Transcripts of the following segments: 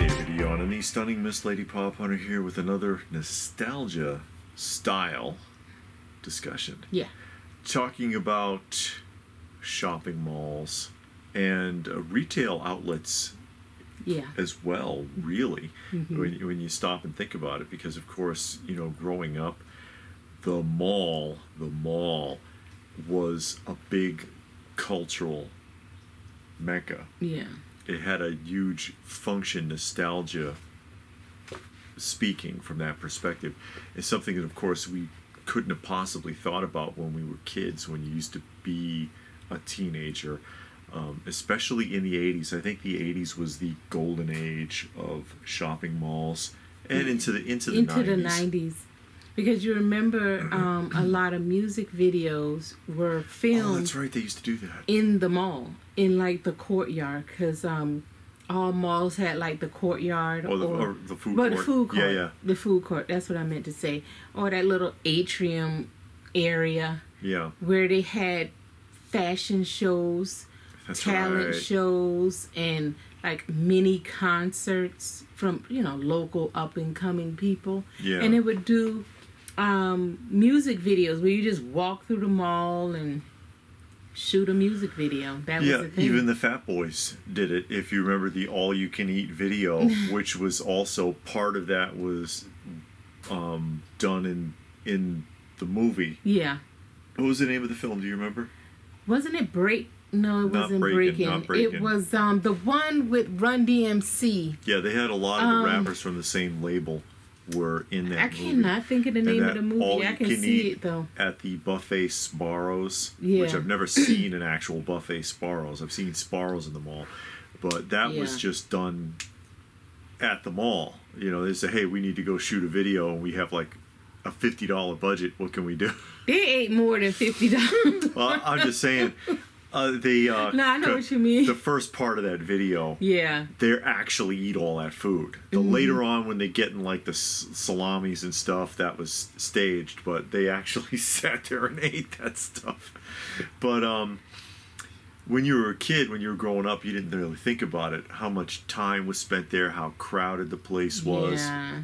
David Yon and the stunning Miss Lady Pop Hunter here with another nostalgia style discussion. Yeah. Talking about shopping malls and retail outlets as well, really, when you stop and think about it. Because, of course, you know, growing up, the mall was a big cultural mecca. Yeah. It had a huge function, nostalgia speaking from that perspective. It's something that, of course, we couldn't have possibly thought about when we were kids, when you used to be a teenager, especially in the 80s. I think the 80s was the golden age of shopping malls, and into the 90s. Because you remember a lot of music videos were filmed. Oh, that's right. They used to do that. In the mall, in like the courtyard, because all malls had like the courtyard or the food court. But the food court. Yeah. The food court. That's what I meant to say. Or that little atrium area. Yeah. Where they had fashion shows, talent shows, and like mini concerts from, you know, local up and coming people. Yeah. And it would do music videos where you just walk through the mall and shoot a music video. That was the thing. Even the Fat Boys did it. If you remember the All You Can Eat video, which was also part of that was done in the movie. Yeah. What was the name of the film? Do you remember? Wasn't it Break? No, it wasn't Breaking. It was the one with Run DMC. Yeah, they had a lot of the rappers from the same label were in that movie. I cannot think of the name of the movie. I can see it though. At the Buffet Sbarro's, yeah. Which I've never seen an actual Buffet Sbarro's. I've seen Sbarro's in the mall, but that was just done at the mall. You know, they say, "Hey, we need to go shoot a video, and we have like a $50 budget. What can we do?" They ate more than $50. Well, I'm just saying. No, I know what you mean. The first part of that video, yeah, they actually eat all that food. The later on, when they get in like the salamis and stuff, that was staged, but they actually sat there and ate that stuff. But when you were a kid, when you were growing up, you didn't really think about it. How much time was spent there? How crowded the place was. Yeah.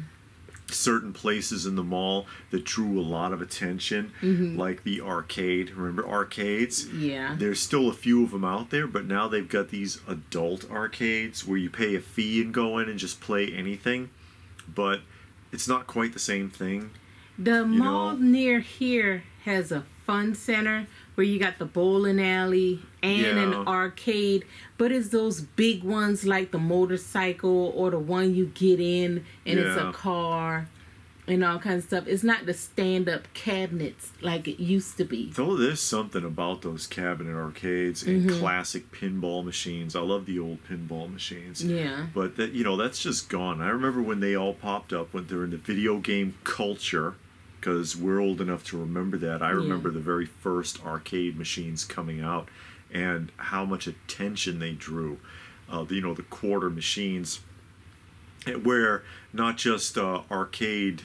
Certain places in the mall that drew a lot of attention, like the arcade. Remember arcades? Yeah. There's still a few of them out there, but now they've got these adult arcades where you pay a fee and go in and just play anything. But it's not quite the same thing. The mall near here has a fun center where you got the bowling alley and an arcade, but it's those big ones like the motorcycle or the one you get in and it's a car and all kinds of stuff. It's not the stand-up cabinets like it used to be. Though there's something about those cabinet arcades and classic pinball machines. I love the old pinball machines. Yeah. But that, you know, that's just gone. I remember when they all popped up, when they're in the video game culture, because we're old enough to remember that. I remember the very first arcade machines coming out and how much attention they drew. The quarter machines, where not just arcade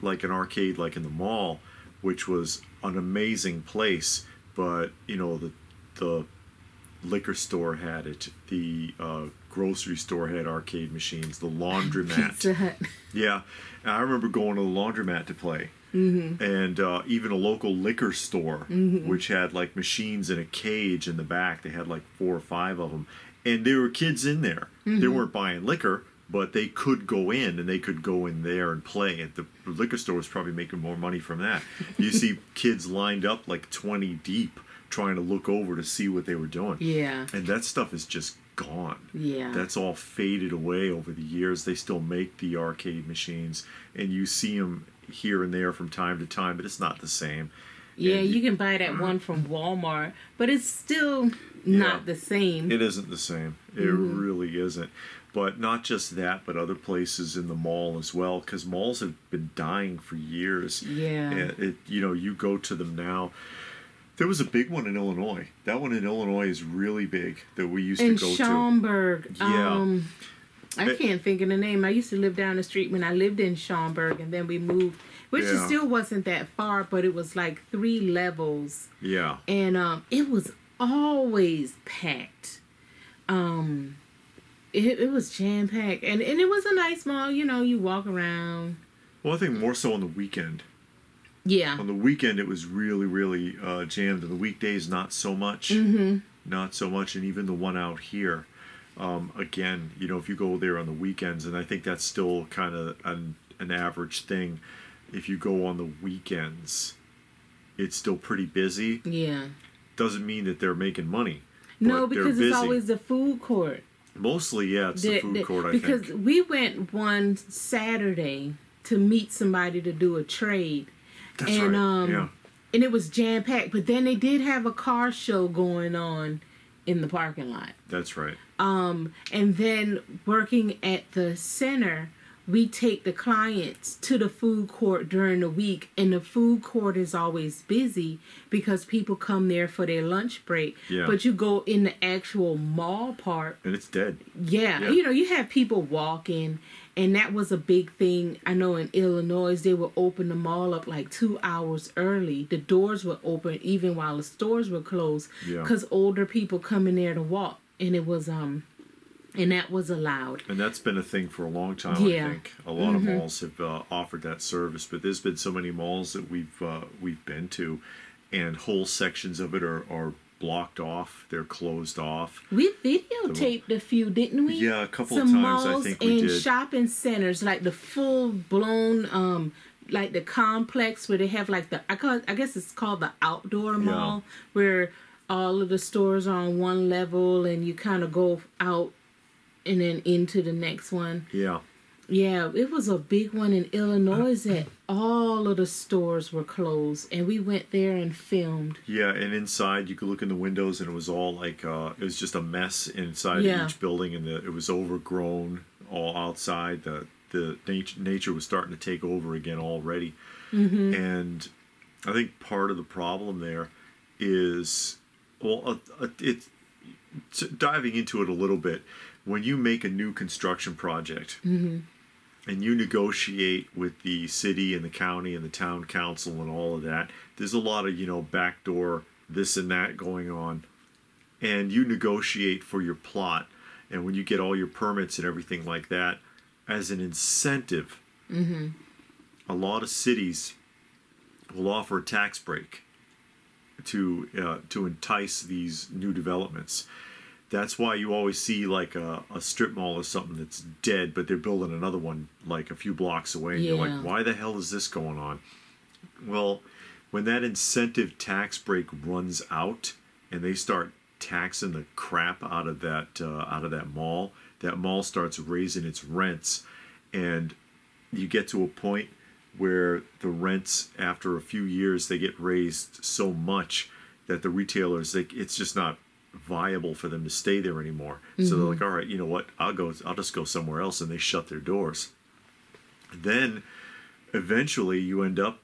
like in the mall, which was an amazing place, but you know the liquor store had it, the grocery store had arcade machines, the laundromat. Pizza Hut. Yeah, and I remember going to the laundromat to play. And even a local liquor store, which had like machines in a cage in the back. They had like 4 or 5 of them, and there were kids in there. They weren't buying liquor, but they could go in and they could go in there and play. And the liquor store was probably making more money from that. You see kids lined up like 20 deep, trying to look over to see what they were doing. Yeah, and that stuff is just gone. Yeah, that's all faded away over the years. They still make the arcade machines, and you see them here and there from time to time, but it's not the same. Yeah, and you can buy that one from Walmart, but it's still not the same. It isn't the same. It really isn't. But not just that, but other places in the mall as well, because malls have been dying for years. Yeah. And you go to them now. There was a big one in Illinois. That one in Illinois is really big that we used to go to. In Schaumburg. Yeah. I can't think of the name. I used to live down the street when I lived in Schaumburg, and then we moved, which still wasn't that far, but it was like 3 levels. Yeah. And it was always packed. it was jam packed, and it was a nice mall. You know, you walk around. Well, I think more so on the weekend. Yeah. On the weekend, it was really, really jammed. On the weekdays, not so much. Mm-hmm. Not so much. And even the one out here, again, you know, if you go there on the weekends, and I think that's still kind of an average thing. If you go on the weekends, it's still pretty busy. Yeah. Doesn't mean that they're making money. No, because it's always the food court. Mostly, yeah, it's the food court, I think. Because we went one Saturday to meet somebody to do a trade. That's right, yeah. And it was jam-packed. But then they did have a car show going on in the parking lot. That's right. And then working at the center, we take the clients to the food court during the week, and the food court is always busy because people come there for their lunch break. Yeah. But you go in the actual mall part, and it's dead. Yeah. You know, you have people walking, and that was a big thing. I know in Illinois, they would open the mall up like 2 hours early. The doors were open even while the stores were closed because older people come in there to walk, and it was and that was allowed. And that's been a thing for a long time, I think. A lot of malls have offered that service, but there's been so many malls that we've been to, and whole sections of it are blocked off. They're closed off. We videotaped a few, didn't we? Yeah, a couple of times I think we did. Malls and shopping centers, like the full-blown, like the complex where they have like I guess it's called the outdoor mall, where all of the stores are on one level and you kind of go out and then into the next one. Yeah. Yeah, it was a big one in Illinois that all of the stores were closed, and we went there and filmed. Yeah, and inside you could look in the windows, and it was all like it was just a mess inside each building, and it was overgrown all outside. The nature was starting to take over again already, and I think part of the problem there is, well, it's diving into it a little bit. When you make a new construction project and you negotiate with the city and the county and the town council and all of that, there's a lot of, you know, backdoor this and that going on. And you negotiate for your plot. And when you get all your permits and everything like that, as an incentive, a lot of cities will offer a tax break to entice these new developments. That's why you always see like a strip mall or something that's dead, but they're building another one like a few blocks away. And you're like, why the hell is this going on? Well, when that incentive tax break runs out and they start taxing the crap out of that mall starts raising its rents, and you get to a point where the rents after a few years they get raised so much that the retailers it's just not viable for them to stay there anymore. So they're like, all right, you know what, I'll just go somewhere else, and they shut their doors. Then eventually you end up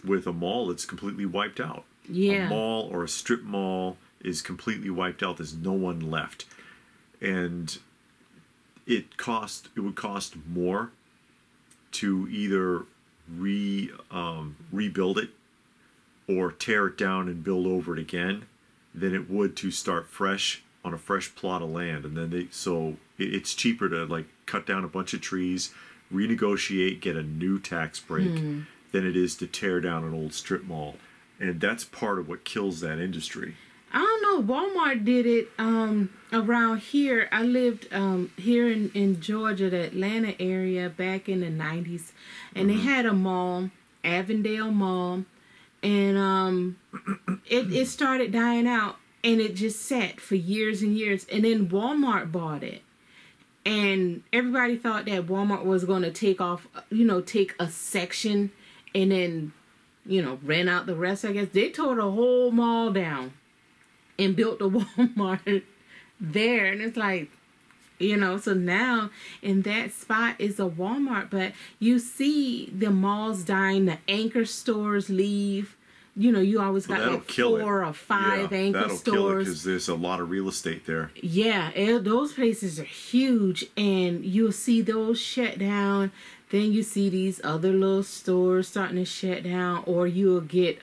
with a mall that's completely wiped out. A mall or a strip mall is completely wiped out. There's no one left. And it would cost more to either rebuild it or tear it down and build over it again than it would to start fresh on a fresh plot of land. And then it's cheaper to like cut down a bunch of trees, renegotiate, get a new tax break than it is to tear down an old strip mall. And that's part of what kills that industry. I don't know. Walmart did it around here. I lived here in Georgia, the Atlanta area, back in the 90s. And they had a mall, Avondale Mall. And it started dying out, and it just sat for years and years. And then Walmart bought it. And everybody thought that Walmart was going to take a section and then, rent out the rest, I guess. They tore the whole mall down and built a Walmart there. And it's like, so now in that spot is a Walmart. But you see the malls dying, the anchor stores leave. You always got like 4 or 5 anchor that'll stores. Kill it because there's a lot of real estate there. Yeah, those places are huge, and you'll see those shut down. Then you see these other little stores starting to shut down, or you'll get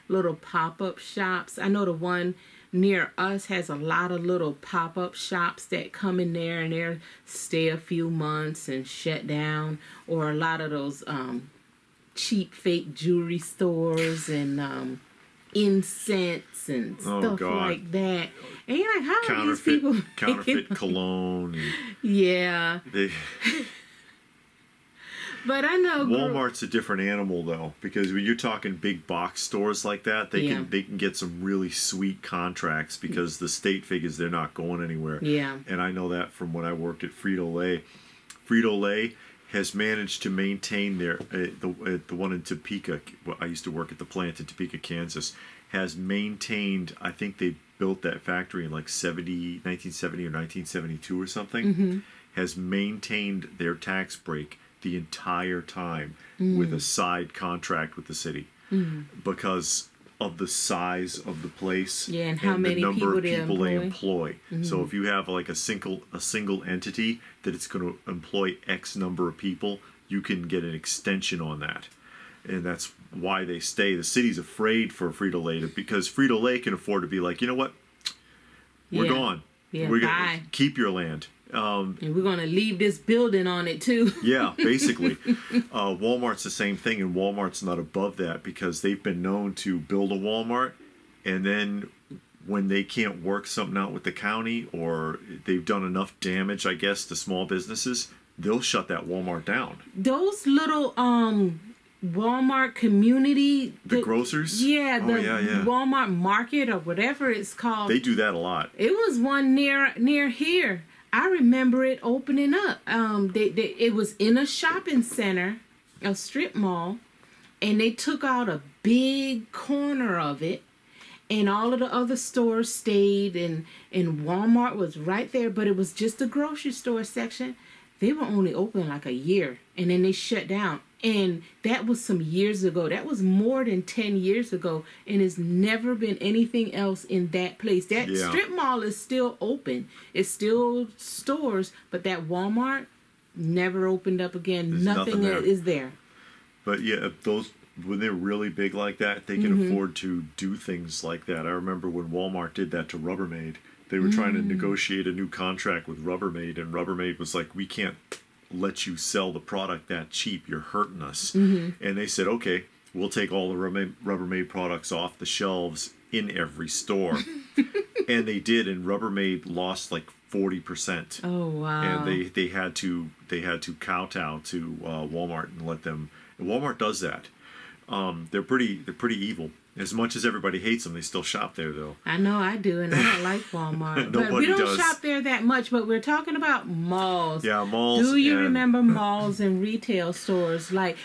little pop-up shops. I know the one near us has a lot of little pop-up shops that come in there and they stay a few months and shut down, or a lot of those cheap fake jewelry stores and incense and stuff like that. And you're like, how are these people counterfeit cologne? And yeah. But I know Walmart's a different animal though, because when you're talking big box stores like that, they can get some really sweet contracts because the state figures they're not going anywhere. Yeah. And I know that from when I worked at Frito-Lay. Frito-Lay has managed to maintain their the one in Topeka. Well, I used to work at the plant in Topeka, Kansas. Has maintained. I think they built that factory in like 1970 or 1972 or something. Mm-hmm. Has maintained their tax break the entire time with a side contract with the city because of the size of the place and how many the number people of people they employ. So if you have like a single entity that it's going to employ X number of people, you can get an extension on that. And that's why they stay. The city's afraid for Frito-Lay because Frito-Lay can afford to be like, you know what? We're gone. Yeah, we're going to keep your land. And we're going to leave this building on it too. Yeah, basically. Walmart's the same thing, and Walmart's not above that because they've been known to build a Walmart, and then when they can't work something out with the county or they've done enough damage, I guess, to small businesses, they'll shut that Walmart down. Those little Walmart community, the grocers, Walmart market or whatever it's called, they do that a lot. It was one near here. I remember it opening up. It was in a shopping center, a strip mall, and they took out a big corner of it, and all of the other stores stayed, and Walmart was right there, but it was just a grocery store section. They were only open like a year, and then they shut down. And that was some years ago. That was more than 10 years ago. And there's never been anything else in that place. That strip mall is still open. It's still stores. But that Walmart never opened up again. There's nothing is there. But yeah, those when they're really big like that, they can afford to do things like that. I remember when Walmart did that to Rubbermaid. They were trying to negotiate a new contract with Rubbermaid. And Rubbermaid was like, we can't let you sell the product that cheap. You're hurting us. And they said, okay, we'll take all the Rubbermaid products off the shelves in every store. And they did, and Rubbermaid lost like 40%. Oh wow. And they had to kowtow to Walmart and let them. And Walmart does that. They're pretty evil. As much as everybody hates them, they still shop there, though. I know I do, and I don't like Walmart. But we don't shop there that much, but we're talking about malls. Yeah, malls. Do you remember malls and retail stores? Like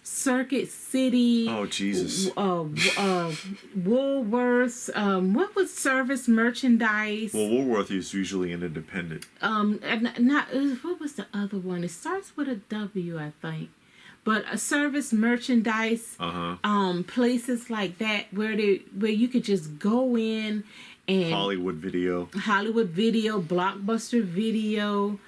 Circuit City. Oh, Jesus. Woolworths. What was Service Merchandise? Well, Woolworth is usually an independent. What was the other one? It starts with a W, I think. But a Service Merchandise, places like that where you could just go in and Hollywood Video, Blockbuster Video,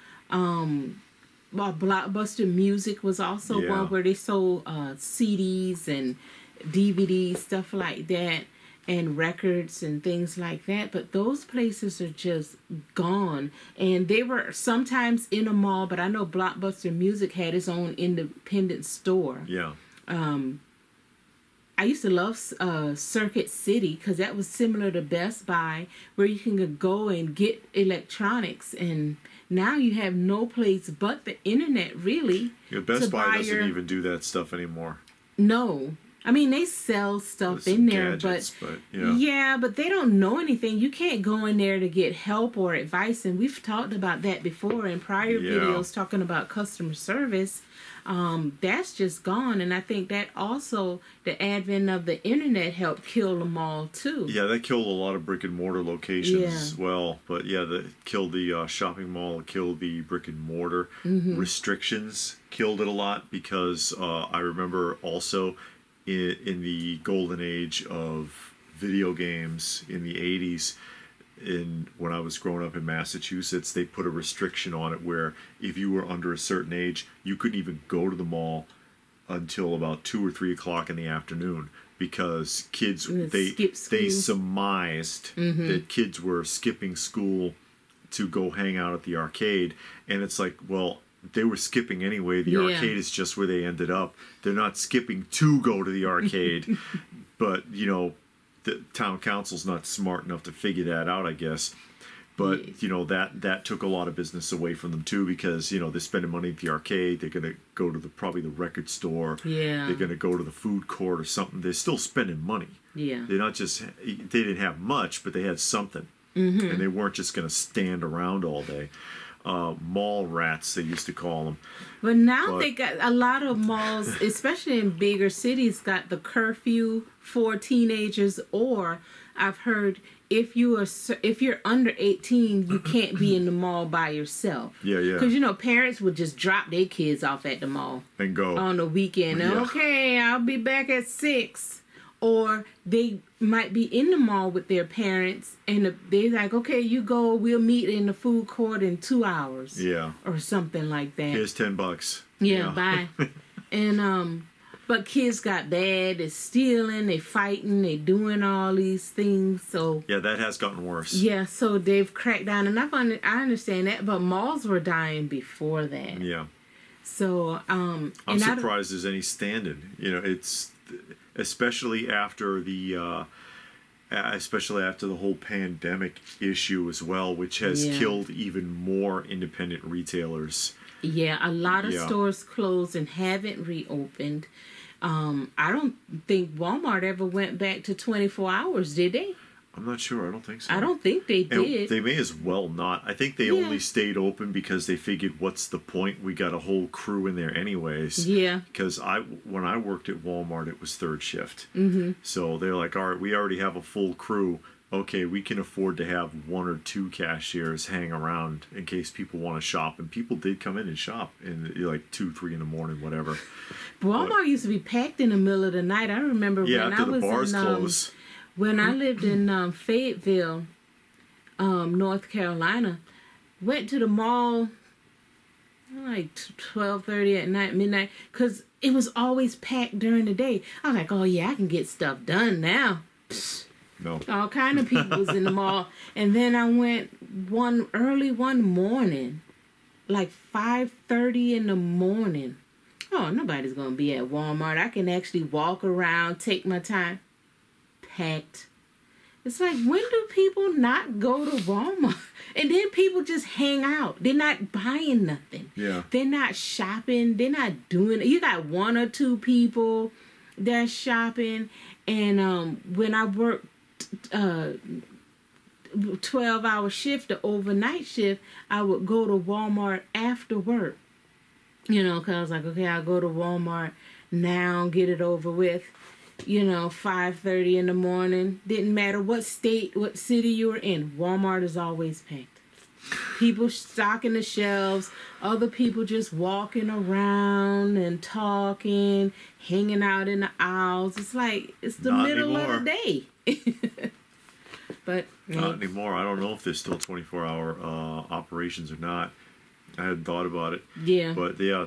Blockbuster Music was also one where they sold CDs and DVDs, stuff like that, and records and things like that. But those places are just gone. And they were sometimes in a mall, but I know Blockbuster Music had its own independent store. Yeah. I used to love Circuit City because that was similar to Best Buy, where you can go and get electronics. And now you have no place but the internet, really. Yeah, Best Buy doesn't even do that stuff anymore. No. I mean, they sell stuff in there, gadgets, but they don't know anything. You can't go in there to get help or advice, and we've talked about that before in prior videos talking about customer service. That's just gone, and I think that also the advent of the internet helped kill them all too. Yeah, that killed a lot of brick and mortar locations as well. But yeah, that killed the shopping mall, killed the brick and mortar. Restrictions killed it a lot because I remember also in the golden age of video games in the 80s, when I was growing up in Massachusetts, they put a restriction on it where if you were under a certain age, you couldn't even go to the mall until about 2 or 3 o'clock in the afternoon because kids skip school. they surmised that kids were skipping school to go hang out at the arcade, and it's like, well, they were skipping anyway. The arcade is just where they ended up. They're not skipping to go to the arcade. But, you know, the town council's not smart enough to figure that out, I guess. But, you know, that took a lot of business away from them, too, because, you know, they're spending money at the arcade. They're going to go to probably the record store. Yeah. They're going to go to the food court or something. They're still spending money. Yeah. They're not just, they didn't have much, but they had something. And they weren't just going to stand around all day. Mall rats, they used to call them. But now they got a lot of malls, especially in bigger cities, got the curfew for teenagers, or I've heard if you're under 18, you can't be in the mall by yourself. Yeah. Because, you know, parents would just drop their kids off at the mall. And go. On the weekend. Yeah. Okay, I'll be back at 6. Or they might be in the mall with their parents, and they're like, okay, you go, we'll meet in the food court in 2 hours. Yeah. Or something like that. Here's $10. Yeah, bye. And, but kids got bad, they're stealing, they're fighting, they're doing all these things, so. Yeah, that has gotten worse. Yeah, so they've cracked down, and I understand that, but malls were dying before that. Yeah. So, I'm surprised there's any standing. You know, it's, especially after the whole pandemic issue as well, which has killed even more independent retailers. Yeah, a lot of stores closed and haven't reopened. I don't think Walmart ever went back to 24 hours, did they? I'm not sure. I don't think so. I don't think they did. And they may as well not. I think they only stayed open because they figured, what's the point? We got a whole crew in there anyways. Yeah. Because when I worked at Walmart, it was third shift. Mm-hmm. So they're like, all right, we already have a full crew. Okay, we can afford to have 1 or 2 cashiers hang around in case people want to shop. And people did come in and shop in like 2, 3 in the morning, whatever. Walmart used to be packed in the middle of the night. I remember when I was bars close. When I lived in Fayetteville, North Carolina, went to the mall like 12:30 at night, midnight, because it was always packed during the day. I was like, oh yeah, I can get stuff done now. Psst. No. All kind of people was in the mall. And then I went early one morning, like 5:30 in the morning. Oh, nobody's going to be at Walmart. I can actually walk around, take my time. Packed. It's like, when do people not go to Walmart? And then people just hang out. They're not buying nothing. Yeah. They're not shopping. They're not doing it. You got 1 or 2 people that's shopping. And when I worked 12-hour shift, the overnight shift, I would go to Walmart after work. You know, because I was like, okay, I'll go to Walmart now, get it over with. You know, 5:30 in the morning. Didn't matter what state, what city you were in. Walmart is always packed. People stocking the shelves. Other people just walking around and talking, hanging out in the aisles. It's like, it's the middle of the day. But not anymore. I don't know if there's still 24-hour operations or not. I hadn't thought about it. Yeah. But yeah,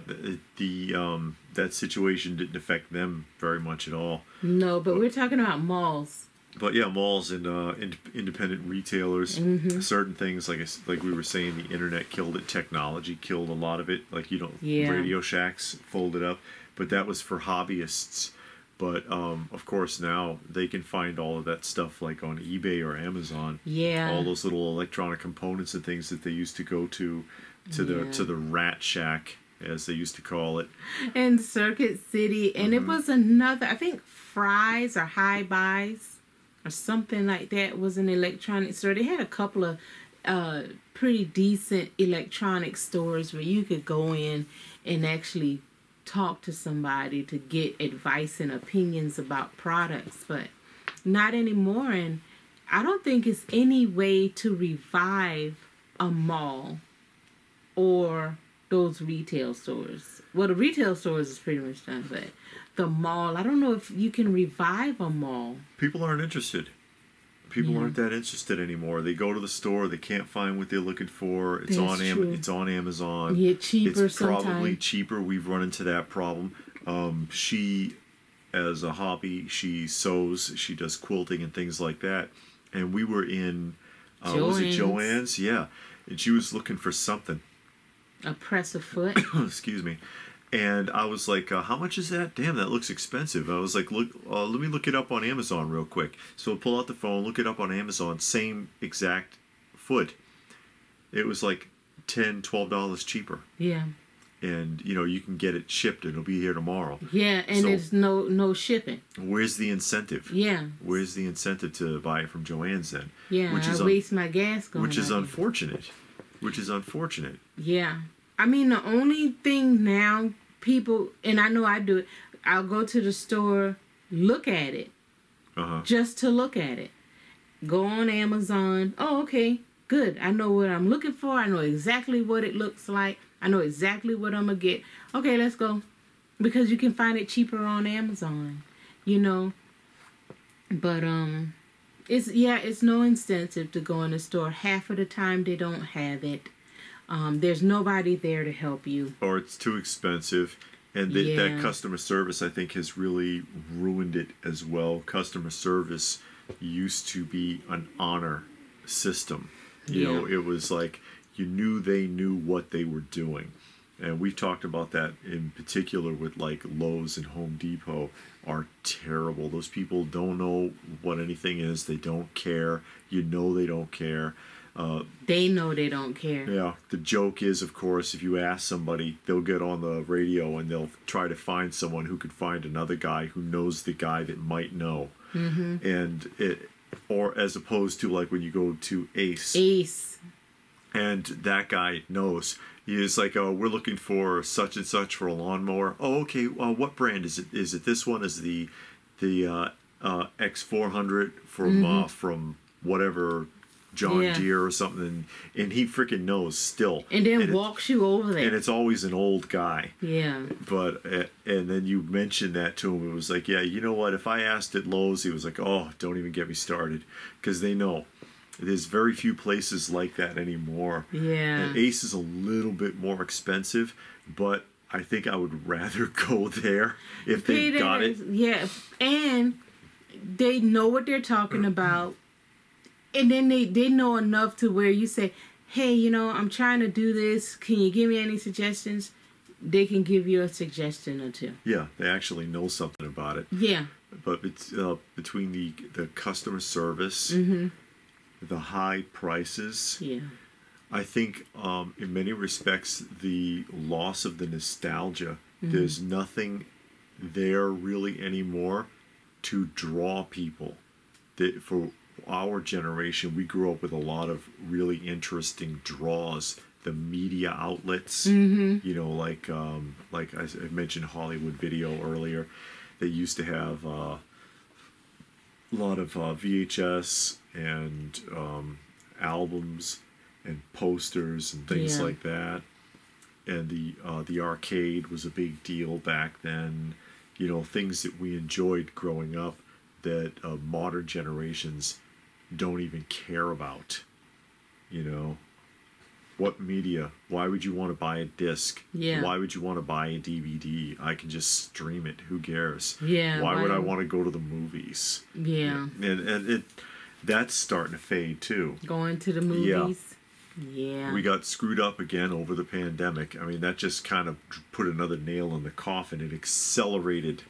the that situation didn't affect them very much at all. No, but we're talking about malls. But yeah, malls and independent retailers, certain things like we were saying, the internet killed it. Technology killed a lot of it. Like, you know, Radio Shacks folded up, but that was for hobbyists. But of course now they can find all of that stuff like on eBay or Amazon. Yeah. All those little electronic components and things that they used to go to the Rat Shack, as they used to call it. In Circuit City, and it was another, I think Fry's or High Buys or something like that was an electronic store. They had a couple of pretty decent electronic stores where you could go in and actually talk to somebody to get advice and opinions about products, but not anymore. And I don't think it's any way to revive a mall or those retail stores. Well, the retail stores is pretty much done, but the mall, I don't know if you can revive a mall. People aren't interested. People aren't that interested anymore. They go to the store, they can't find what they're looking for. It's it's on Amazon. Yeah, cheaper it's sometimes. Probably cheaper. We've run into that problem. She as a hobby. She sews, she does quilting and things like that. And we were in, was it Joann's? Yeah. And she was looking for something. A press of foot. Excuse me. And I was like, how much is that? Damn, that looks expensive. I was like, look, let me look it up on Amazon real quick. So I pull out the phone, look it up on Amazon, same exact foot. It was like $10, $12 cheaper. Yeah. And, you know, you can get it shipped. It'll be here tomorrow. Yeah, and so, there's no shipping. Where's the incentive? Yeah. Where's the incentive to buy it from Joann's then? Yeah, which is waste my gas going Which is unfortunate. Which is unfortunate. Yeah. I mean, the only thing now, people, and I know I do it, I'll go to the store, look at it. Just to look at it. Go on Amazon. Oh, okay, good. I know what I'm looking for. I know exactly what it looks like. I know exactly what I'm going to get. Okay, let's go. Because you can find it cheaper on Amazon, you know. But, it's no incentive to go in the store. Half of the time they don't have it. There's nobody there to help you. Or it's too expensive. And that customer service, I think, has really ruined it as well. Customer service used to be an honor system. You know, it was like you knew they knew what they were doing. And we've talked about that in particular with like Lowe's and Home Depot are terrible. Those people don't know what anything is. They don't care. You know they don't care. They know they don't care. Yeah. The joke is, of course, if you ask somebody, they'll get on the radio and they'll try to find someone who could find another guy who knows the guy that might know. Mm-hmm. And or as opposed to like when you go to Ace. And that guy knows. He's like, oh, we're looking for such and such for a lawnmower. Oh, okay. What brand is it? Is it this one? Is the X400 from whatever John Deere or something? And he freaking knows still. And then walks you over there. And it's always an old guy. Yeah. But and then you mentioned that to him. It was like, yeah, you know what? If I asked at Lowe's, he was like, oh, don't even get me started, because they know. There's very few places like that anymore. Yeah. And Ace is a little bit more expensive, but I think I would rather go there if they've got it. Yeah. And they know what they're talking about. And then they know enough to where you say, hey, you know, I'm trying to do this. Can you give me any suggestions? They can give you a suggestion or two. Yeah, they actually know something about it. Yeah. But it's between the customer service, the high prices. Yeah. I think in many respects the loss of the nostalgia. There's nothing there really anymore to draw people. For our generation, we grew up with a lot of really interesting draws. The media outlets, you know, like I mentioned Hollywood Video earlier. They used to have a lot of VHS and albums and posters and things like that. And the arcade was a big deal back then. You know, things that we enjoyed growing up that modern generations don't even care about. You know, what media? Why would you want to buy a disc? Yeah. Why would you want to buy a DVD? I can just stream it. Who cares? Yeah. Why would I want to go to the movies? Yeah. And that's starting to fade too. Going to the movies. Yeah. We got screwed up again over the pandemic. I mean, that just kind of put another nail in the coffin. It accelerated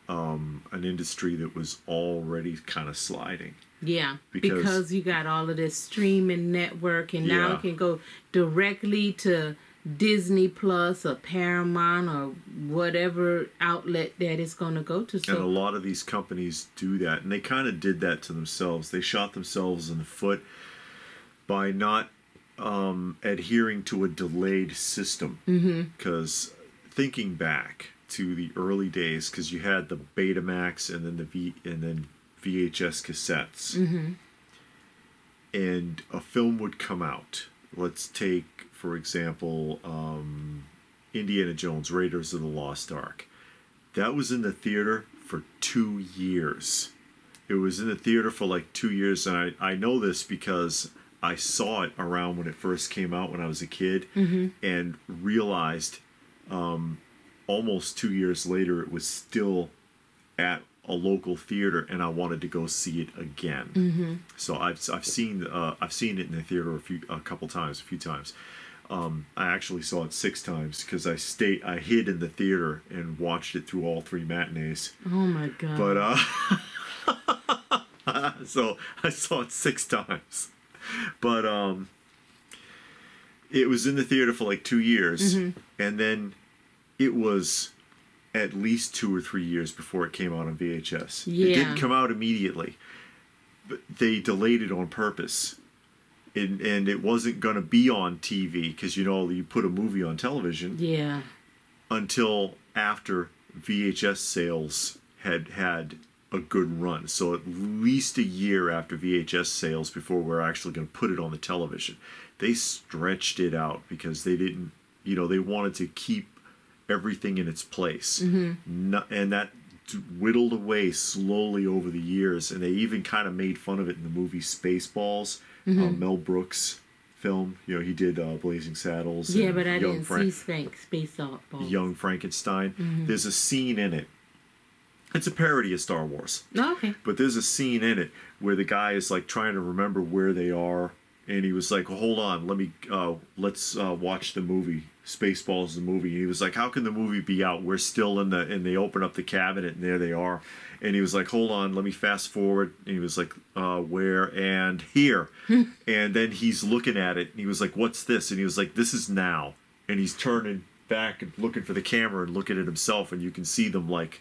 an industry that was already kind of sliding. Yeah, because you got all of this streaming network, and now it can go directly to Disney Plus or Paramount or whatever outlet that it's going to go to. So, and a lot of these companies do that, and they kind of did that to themselves. They shot themselves in the foot by not adhering to a delayed system. Because thinking back to the early days, because you had the Betamax and then VHS cassettes, and a film would come out. Let's take, for example, Indiana Jones, Raiders of the Lost Ark. That was in the theater for 2 years. It was in the theater for like 2 years, and I know this because I saw it around when it first came out when I was a kid, and realized almost 2 years later it was still at a local theater, and I wanted to go see it again. So I've seen it in the theater a few times. I actually saw it 6 times because I hid in the theater and watched it through all 3 matinees. Oh my God! But so I saw it 6 times, but it was in the theater for like 2 years, and then it was at least 2 or 3 years before it came out on VHS. Yeah. It didn't come out immediately, but they delayed it on purpose. And it wasn't going to be on TV because, you put a movie on television. Yeah. Until after VHS sales had a good run. So at least a year after VHS sales before we're actually going to put it on the television. They stretched it out because they didn't, they wanted to keep everything in its place. And that whittled away slowly over the years. And they even kind of made fun of it in the movie Spaceballs. Mel Brooks film. He did Blazing Saddles. Yeah, but I didn't see Spaceballs. Young Frankenstein. There's a scene in it. It's a parody of Star Wars. Oh, okay. But there's a scene in it where the guy is like trying to remember where they are, and he was like, well, "Hold on, let's watch the movie. Spaceballs, the movie." And he was like, "How can the movie be out? We're still in and they open up the cabinet, and there they are." And he was like, "Hold on, let me fast forward." And he was like, "Where?" And here. And then he's looking at it, and he was like, "What's this?" And he was like, "This is now." And he's turning back and looking for the camera and looking at himself, and you can see them like,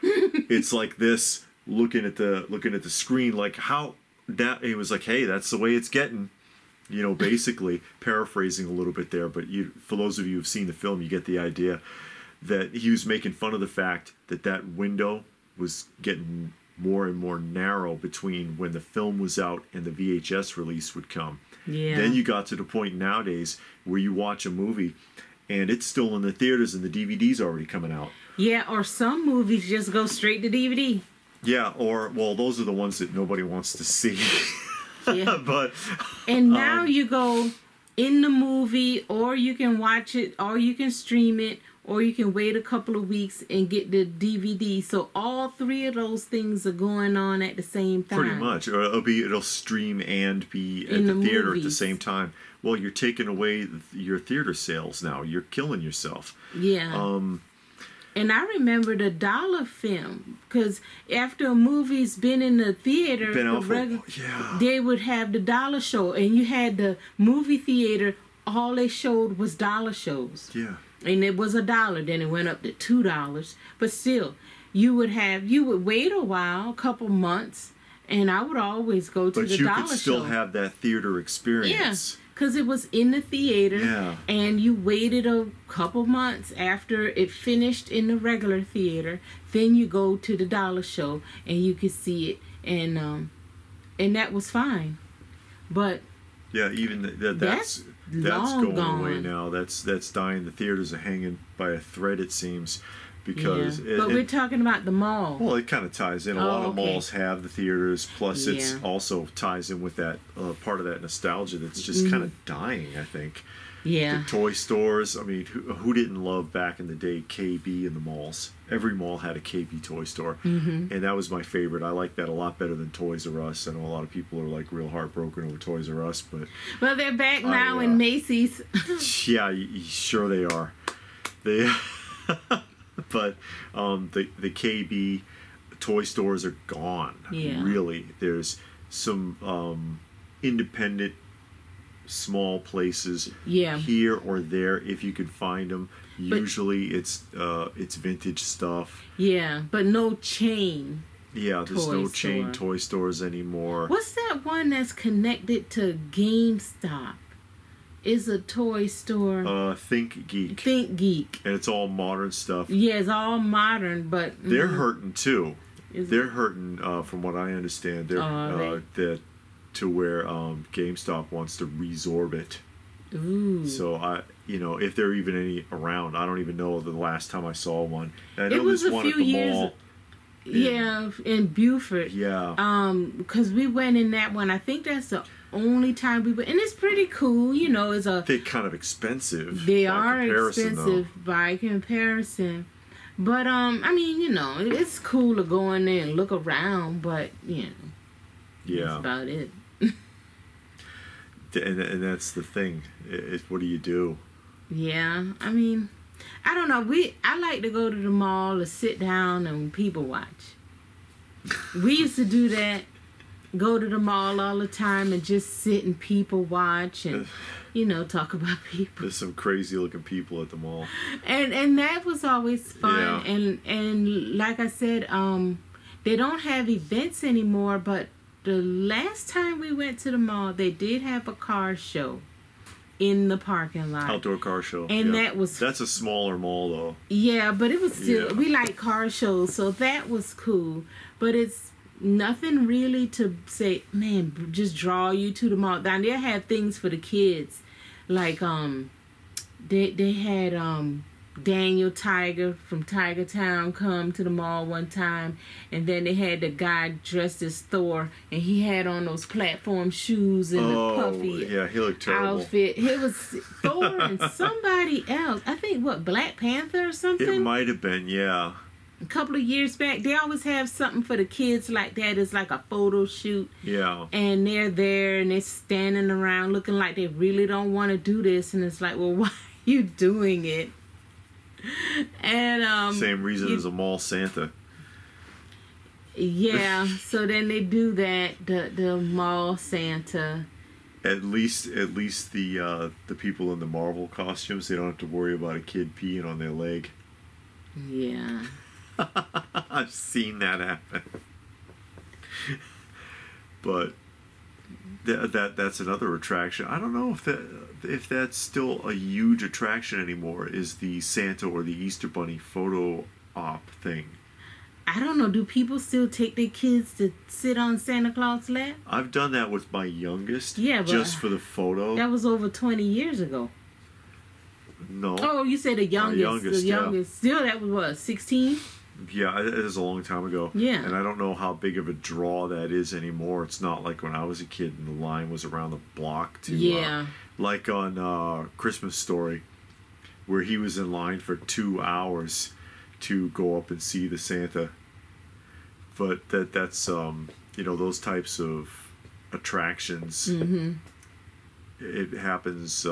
it's like this, looking at the screen, like how that. He was like, "Hey, that's the way it's getting." Basically paraphrasing a little bit there, but for those of you who've seen the film, you get the idea that he was making fun of the fact that window was getting more and more narrow between when the film was out and the VHS release would come. Yeah. Then you got to the point nowadays where you watch a movie and it's still in the theaters and the DVD's already coming out. Yeah, or some movies just go straight to DVD. Yeah, those are the ones that nobody wants to see. Yeah. But and now you go in the movie, or you can watch it, or you can stream it, or you can wait a couple of weeks and get the DVD. So all 3 of those things are going on at the same time. Pretty much. Or it'll stream and be at the theater at the same time. Well, you're taking away your theater sales now. You're killing yourself. Yeah. And I remember the dollar film, because after a movie's been in the theater, they would have the dollar show, and you had the movie theater, all they showed was dollar shows. Yeah. And it was $1, then it went up to $2. But still, you would wait a while, a couple months, and I would always go to the dollar show. But you could still have that theater experience. Yeah. Because it was in the theater, and you waited a couple months after it finished in the regular theater. Then you go to the dollar show, and you could see it, and that was fine. But yeah, even that's going away now. That's dying. The theaters are hanging by a thread, it seems. Because but we're talking about the mall. Well, it kind of ties in. A lot of malls have the theaters, plus it's also ties in with that part of that nostalgia that's just kind of dying, I think. Yeah. The toy stores. I mean, who didn't love back in the day KB in the malls? Every mall had a KB toy store, and that was my favorite. I like that a lot better than Toys R Us. I know a lot of people are like real heartbroken over Toys R Us, but well, they're back now in Macy's. Yeah, sure they are. They. But the KB toy stores are gone. Yeah. Really. There's some independent small places here or there if you could find them. Usually it's vintage stuff. Yeah, but no chain. Yeah, there's no chain toy stores anymore. What's that one that's connected to GameStop? Is a toy store. Think Geek. Think Geek. And it's all modern stuff. Yeah, it's all modern, but they're hurting too. They're hurting, from what I understand. They're that to where GameStop wants to resorb it. Ooh. So if there are even any around, I don't even know the last time I saw one. I know it was there's a one few at the years. mall. In Beaufort. Yeah. Because we went in that one. I think that's the only time we went, and it's pretty cool. They're kind of expensive. They are expensive by comparison, But I mean, it's cool to go in there and look around, but that's about it. And that's the thing. What do you do? Yeah, I mean, I don't know. I like to go to the mall to sit down and people watch. We used to do that. Go to the mall all the time and just sit and people watch and talk about people. There's some crazy looking people at the mall. And that was always fun. Yeah. And like I said, they don't have events anymore, but the last time we went to the mall, they did have a car show in the parking lot. Outdoor car show. And yeah. that's a smaller mall though. Yeah, but it was still we like car shows, so that was cool. But it's nothing really to say, man, just draw you to the mall. Down there had things for the kids. Like they had Daniel Tiger from Tiger Town come to the mall one time, and then they had the guy dressed as Thor, and he had on those platform shoes and the puffy he looked terrible outfit. It was Thor and somebody else. I think Black Panther or something. It might have been, yeah. A couple of years back, they always have something for the kids like that. It's like a photo shoot. Yeah. And they're there and they're standing around looking like they really don't want to do this, and it's like, well, why are you doing it? And same reason as a mall Santa. Yeah, so then they do that, the mall Santa. At least the people in the Marvel costumes, they don't have to worry about a kid peeing on their leg. Yeah. I've seen that happen. But that's another attraction. I don't know if that's still a huge attraction anymore, is the Santa or the Easter Bunny photo op thing. I don't know. Do people still take their kids to sit on Santa Claus' lap? I've done that with my youngest. Yeah, but just for the photo. That was over 20 years ago. No. Oh, you said the youngest. The youngest. Still, that was what, 16? Yeah, it is a long time ago. Yeah. And I don't know how big of a draw that is anymore. It's not like when I was a kid and the line was around the block to... Yeah. Like on Christmas Story, where he was in line for 2 hours to go up and see the Santa. But that's those types of attractions, it happens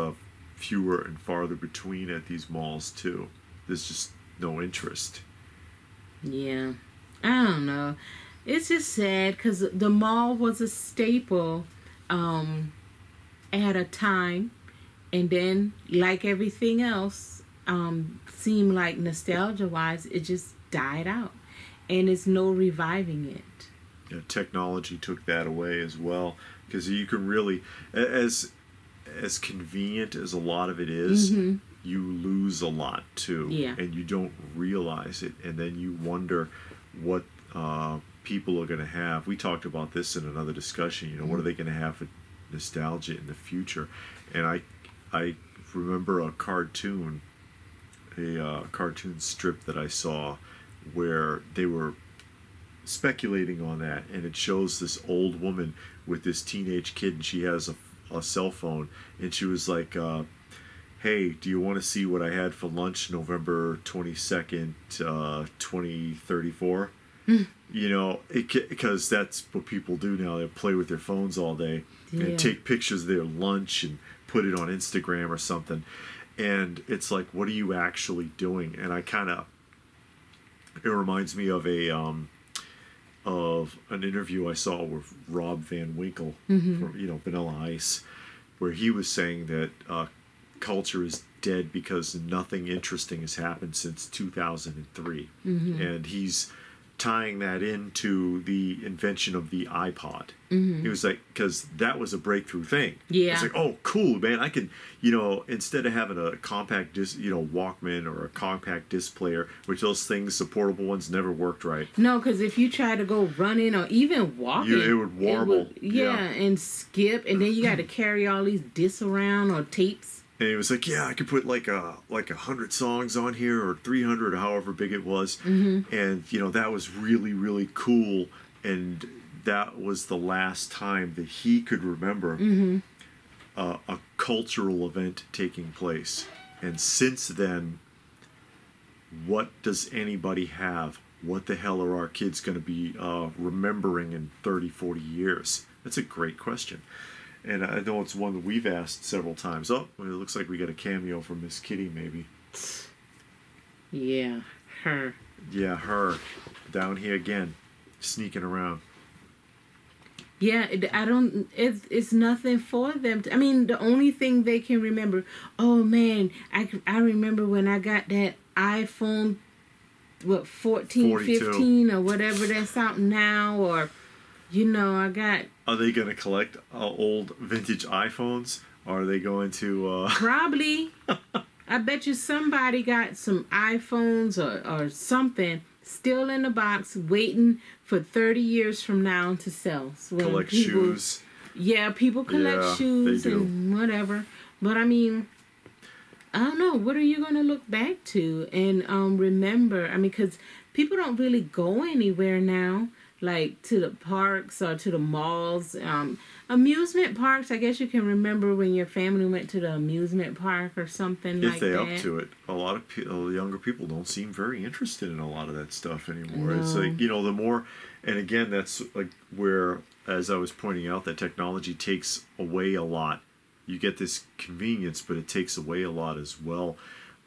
fewer and farther between at these malls too. There's just no interest. Yeah, I don't know. It's just sad because the mall was a staple at a time, and then like everything else, seemed like nostalgia-wise, it just died out, and it's no reviving it. Yeah, technology took that away as well, because you can really, as convenient as a lot of it is, you lose a lot too. Yeah. And you don't realize it, and then you wonder what people are going to have. We talked about this in another discussion. What are they going to have for nostalgia in the future? And I remember a cartoon strip that I saw where they were speculating on that, and it shows this old woman with this teenage kid, and she has a cell phone, and she was like, hey, do you want to see what I had for lunch November 22nd, 2034? Because that's what people do now. They play with their phones all day and take pictures of their lunch and put it on Instagram or something. And it's like, what are you actually doing? And it reminds me of an interview I saw with Rob Van Winkle from Vanilla Ice, where he was saying that culture is dead because nothing interesting has happened since 2003, and he's tying that into the invention of the iPod. He was like, because that was a breakthrough thing. Yeah. It's like, oh, cool, man. I can, instead of having a compact disc, Walkman or a compact disc player, which those things, the portable ones, never worked right. No, because if you try to go running or even walking, it would warble. And skip, and then you got to carry all these discs around or tapes. And he was like, yeah, I could put like 100 songs on here, or 300, or however big it was. And, that was really, really cool. And that was the last time that he could remember a cultural event taking place. And since then, what does anybody have? What the hell are our kids going to be remembering in 30, 40 years? That's a great question. And I know it's one that we've asked several times. Oh, it looks like we got a cameo from Miss Kitty, maybe. Yeah, her. Yeah, her. Down here again, sneaking around. Yeah, I don't. It's nothing for them. I mean, the only thing they can remember. Oh man, I remember when I got that iPhone, what 14, 42. 15 or whatever that's out now, or I got. Are they going to collect old vintage iPhones? Or are they going to... Probably. I bet you somebody got some iPhones or something still in the box waiting for 30 years from now to sell. So collect shoes. Yeah, people collect shoes and whatever. But I mean, I don't know. What are you going to look back to and remember? I mean, because people don't really go anywhere now, like to the parks or to the malls. Amusement parks, I guess you can remember when your family went to the amusement park or something like that. If they're up to it. A lot of younger people don't seem very interested in a lot of that stuff anymore. No. It's like, the more... And again, that's like where, as I was pointing out, that technology takes away a lot. You get this convenience, but it takes away a lot as well.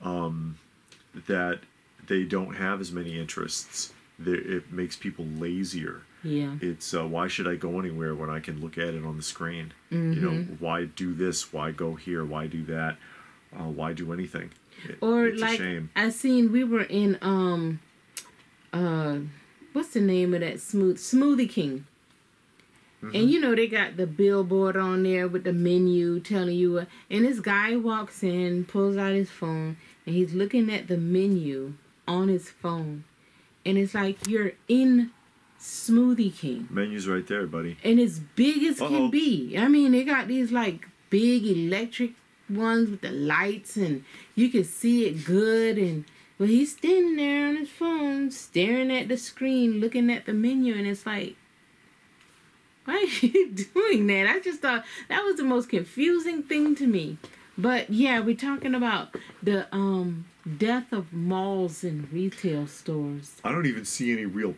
That they don't have as many interests. It makes people lazier. Yeah. It's why should I go anywhere when I can look at it on the screen? Mm-hmm. Why do this? Why go here? Why do that? Why do anything? It's like, a shame. I seen we were in what's the name of that Smoothie King? Mm-hmm. And they got the billboard on there with the menu telling you and this guy walks in, pulls out his phone, and he's looking at the menu on his phone. And it's like you're in Smoothie King. Menu's right there, buddy. And as big as can be. I mean, they got these like big electric ones with the lights and you can see it good. And well, he's standing there on his phone, staring at the screen, looking at the menu. And it's like, why are you doing that? I just thought that was the most confusing thing to me. But yeah, we're talking about the death of malls and retail stores. I don't even see any real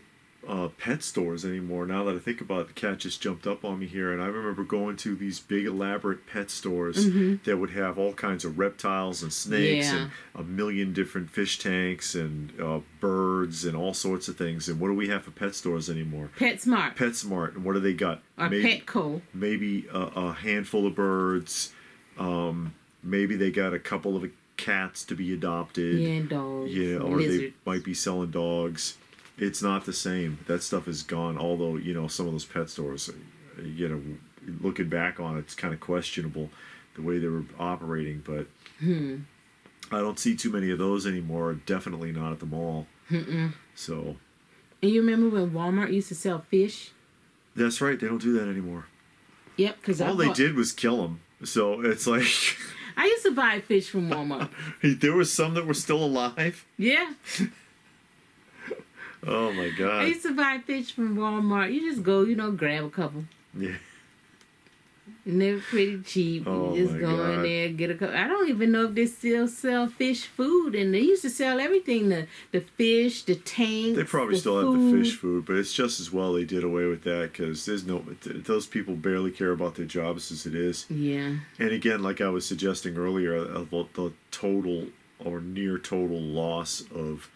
pet stores anymore. Now that I think about it, the cat just jumped up on me here, and I remember going to these big elaborate pet stores that would have all kinds of reptiles and snakes and a million different fish tanks and birds and all sorts of things. And what do we have for pet stores anymore? PetSmart. PetSmart. And what do they got? Or Petco. Maybe a handful of birds. Maybe they got a couple of cats to be adopted. Yeah, and dogs. Yeah, or lizards. They might be selling dogs. It's not the same. That stuff is gone. Although, some of those pet stores, looking back on it, it's kind of questionable the way they were operating. But I don't see too many of those anymore. Definitely not at the mall. So. And you remember when Walmart used to sell fish? That's right. They don't do that anymore. Yep, because all they did was kill them. So it's like. I used to buy fish from Walmart. There was some that were still alive? Yeah. Oh my God. I used to buy fish from Walmart. You just go, grab a couple. Yeah. And they're pretty cheap. Oh you just go in there, get a couple. I don't even know if they still sell fish food. And they used to sell everything. The fish, the tanks. They probably still have the fish food, but it's just as well they did away with that because those people barely care about their jobs as it is. Yeah. And again, like I was suggesting earlier, the total or near total loss of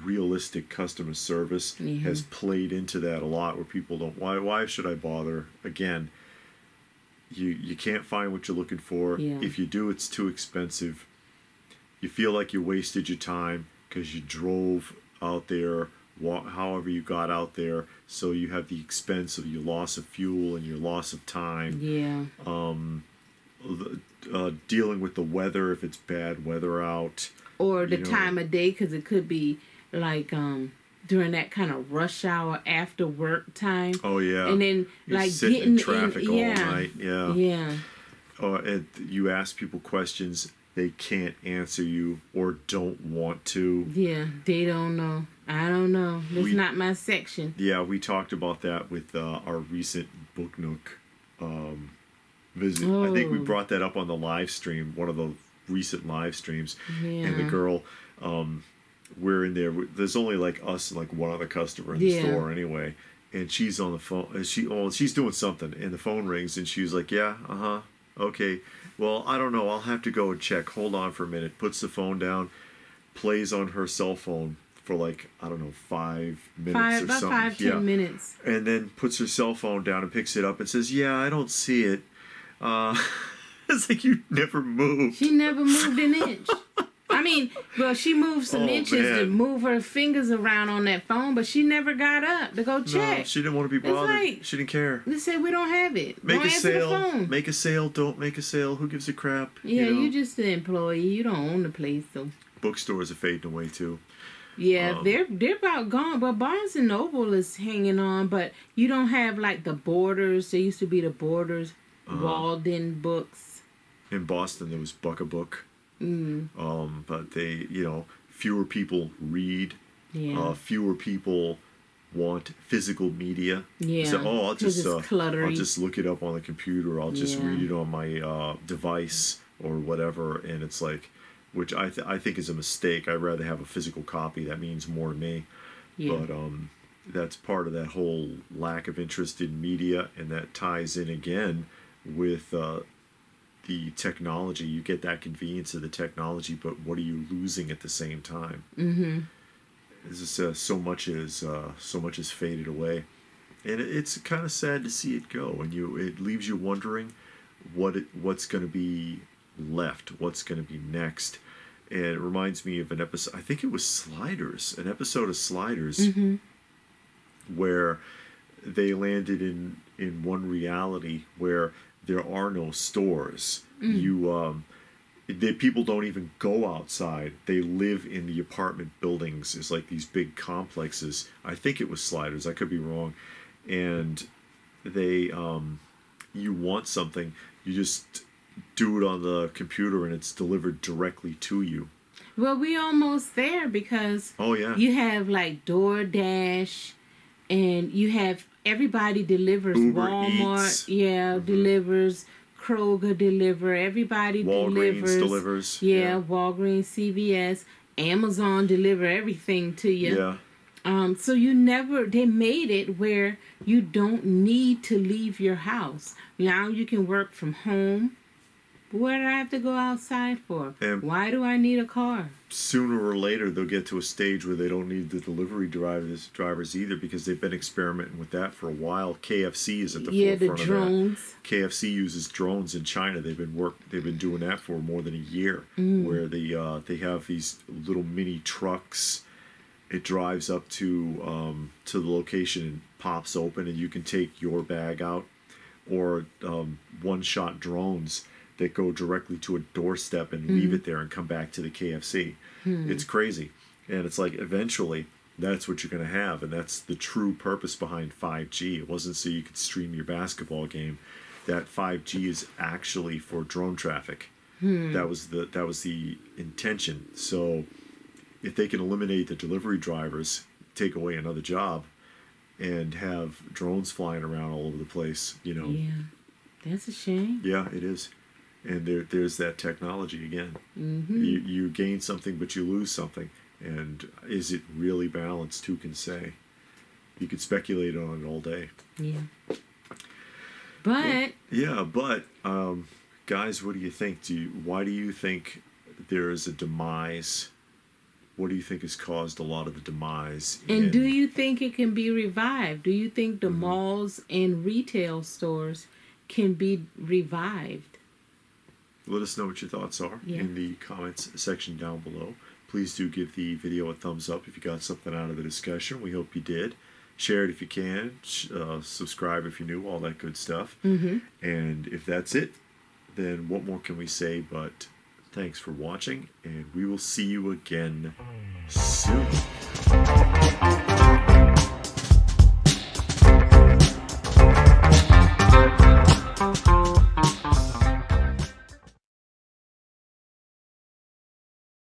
realistic customer service has played into that a lot where people don't, why should I bother? Again, you can't find what you're looking for. If you do, it's too expensive. You feel like you wasted your time because you drove out there however you got out there, so you have the expense of your loss of fuel and your loss of time. Dealing with the weather if it's bad weather out, or the time of day, because it could be like during that kind of rush hour after work time. Oh yeah. And then you're like sitting getting in traffic all night. Yeah. And you ask people questions, they can't answer you or don't want to. Yeah, they don't know. I don't know. It's not my section. Yeah, we talked about that with our recent Book Nook visit. I think we brought that up on the live stream, one of the recent live streams. And the girl we're in there. There's only like us and like one other customer in the store anyway. And she's on the phone. And she's doing something, and the phone rings, and she's like, "Yeah, okay. Well, I don't know. I'll have to go and check. Hold on for a minute." Puts the phone down, plays on her cell phone for like, I don't know, 5 minutes or something. About 5-10 minutes. And then puts her cell phone down and picks it up and says, "Yeah, I don't see it." It's like, you never moved. She never moved an inch. I mean, well, she moved some inches to move her fingers around on that phone, but she never got up to go check. No, she didn't want to be bothered. Like, she didn't care. They said, "We don't have it. Make don't a sale. The phone. Make a sale. Don't make a sale. Who gives a crap?" Yeah, you just an employee. You don't own the place, so. Bookstores are fading away too. Yeah, they're about gone. But Barnes and Noble is hanging on, but you don't have like the Borders. There used to be the Borders, Walden Books. In Boston, there was Buck-a-Book. But they, fewer people read. Yeah. Fewer people want physical media. Yeah. So, I'll just look it up on the computer. I'll just read it on my device or whatever. And it's like, which I think is a mistake. I'd rather have a physical copy. That means more to me. Yeah. But that's part of that whole lack of interest in media, and that ties in again with the technology. You get that convenience of the technology, but what are you losing at the same time? Mm-hmm. It's just, so much is faded away, and it's kind of sad to see it go. And it leaves you wondering what's going to be left, what's going to be next. And it reminds me of an episode. I think it was Sliders, an episode of Sliders, where they landed in one reality where there are no stores. People don't even go outside. They live in the apartment buildings. It's like these big complexes. I think it was Sliders. I could be wrong. And they, you want something, you just do it on the computer and it's delivered directly to you. Well, we almost there because you have like DoorDash, and you have everybody delivers. Uber Walmart, Eats. Delivers. Kroger deliver. Everybody Walgreens delivers. Walgreens, CVS, Amazon deliver everything to you. Yeah. So they made it where you don't need to leave your house. Now you can work from home. What do I have to go outside for? And why do I need a car? Sooner or later, they'll get to a stage where they don't need the delivery drivers either, because they've been experimenting with that for a while. KFC is at the forefront the drones. of that. KFC uses drones in China. They've been doing that for more than a year, where they have these little mini trucks. It drives up to the location and pops open, and you can take your bag out, or one-shot drones that go directly to a doorstep and leave it there and come back to the KFC. It's crazy. And it's like, eventually, that's what you're going to have. And that's the true purpose behind 5G. It wasn't so you could stream your basketball game. That 5G is actually for drone traffic. That was the intention. So if they can eliminate the delivery drivers, take away another job, and have drones flying around all over the place, Yeah, that's a shame. Yeah, it is. And there's that technology again. You gain something, but you lose something. And is it really balanced? Who can say? You could speculate on it all day. Yeah. But... guys, what do you think? Why do you think there is a demise? What do you think has caused a lot of the demise? And do you think it can be revived? Do you think the malls and retail stores can be revived? Let us know what your thoughts are in the comments section down below. Please do give the video a thumbs up if you got something out of the discussion. We hope you did. Share it if you can. Subscribe if you're new, all that good stuff. And if that's it, then what more can we say but thanks for watching, and we will see you again soon.